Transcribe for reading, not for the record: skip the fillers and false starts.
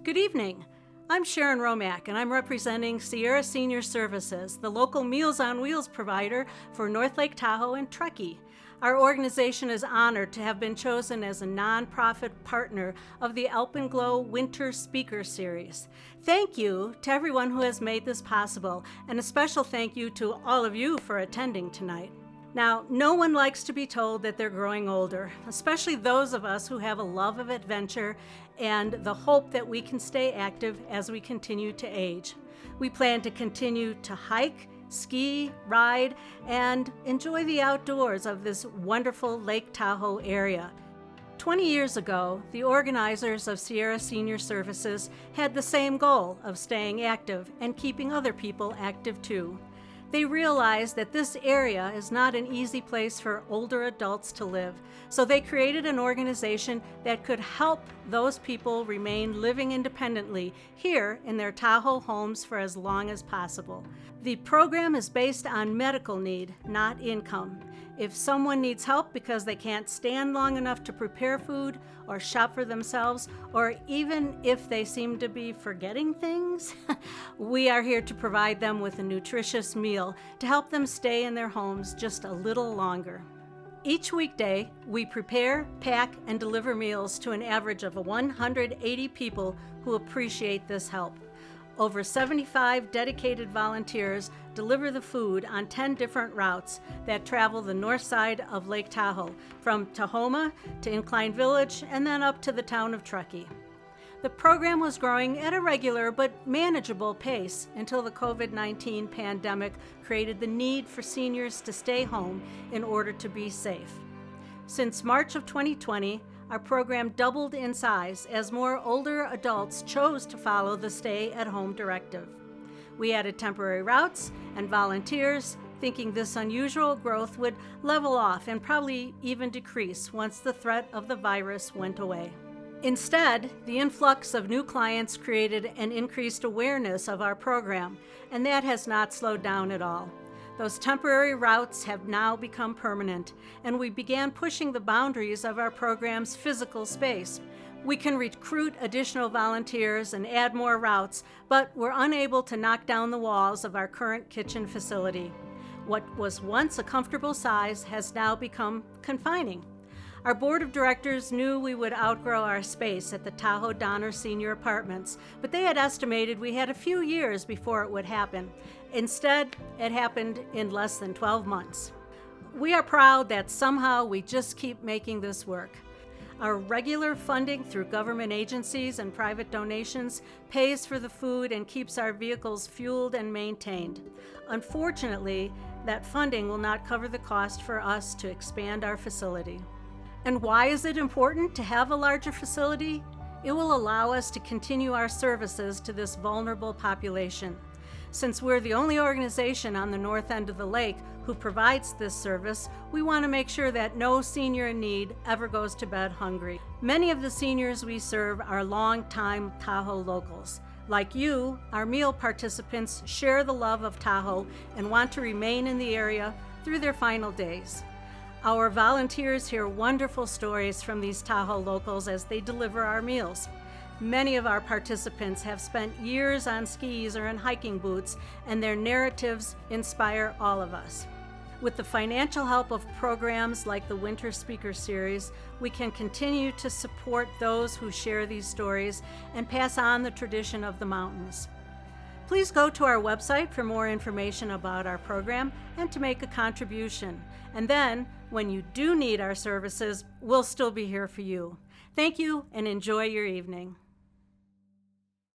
Good evening. I'm Sharon Romack, and I'm representing Sierra Senior Services, the local Meals on Wheels provider for North Lake Tahoe and Truckee. Our organization is honored to have been chosen as a nonprofit partner of the Alpenglow Winter Speaker Series. Thank you to everyone who has made this possible, and a special thank you to all of you for attending tonight. Now, no one likes to be told that they're growing older, especially those of us who have a love of adventure and the hope that we can stay active as we continue to age. We plan to continue to hike, ski, ride, and enjoy the outdoors of this wonderful Lake Tahoe area. 20 years ago, the organizers of Sierra Senior Services had the same goal of staying active and keeping other people active too. They realized that this area is not an easy place for older adults to live, so they created an organization that could help those people remain living independently here in their Tahoe homes for as long as possible. The program is based on medical need, not income. If someone needs help because they can't stand long enough to prepare food or shop for themselves, or even if they seem to be forgetting things, we are here to provide them with a nutritious meal to help them stay in their homes just a little longer. Each weekday, we prepare, pack, and deliver meals to an average of 180 people who appreciate this help. Over 75 dedicated volunteers deliver the food on 10 different routes that travel the north side of Lake Tahoe, from Tahoma to Incline Village and then up to the town of Truckee. The program was growing at a regular but manageable pace until the COVID-19 pandemic created the need for seniors to stay home in order to be safe. Since March of 2020, our program doubled in size as more older adults chose to follow the stay-at-home directive. We added temporary routes and volunteers, thinking this unusual growth would level off and probably even decrease once the threat of the virus went away. Instead, the influx of new clients created an increased awareness of our program, and that has not slowed down at all. Those temporary routes have now become permanent, and we began pushing the boundaries of our program's physical space. We can recruit additional volunteers and add more routes, but we're unable to knock down the walls of our current kitchen facility. What was once a comfortable size has now become confining. Our board of directors knew we would outgrow our space at the Tahoe Donner Senior Apartments, but they had estimated we had a few years before it would happen. Instead, it happened in less than 12 months. We are proud that somehow we just keep making this work. Our regular funding through government agencies and private donations pays for the food and keeps our vehicles fueled and maintained. Unfortunately, that funding will not cover the cost for us to expand our facility. And why is it important to have a larger facility? It will allow us to continue our services to this vulnerable population. Since we're the only organization on the north end of the lake who provides this service, we want to make sure that no senior in need ever goes to bed hungry. Many of the seniors we serve are longtime Tahoe locals. Like you, our meal participants share the love of Tahoe and want to remain in the area through their final days. Our volunteers hear wonderful stories from these Tahoe locals as they deliver our meals. Many of our participants have spent years on skis or in hiking boots, and their narratives inspire all of us. With the financial help of programs like the Winter Speaker Series, we can continue to support those who share these stories and pass on the tradition of the mountains. Please go to our website for more information about our program and to make a contribution. And then, when you do need our services, we'll still be here for you. Thank you and enjoy your evening.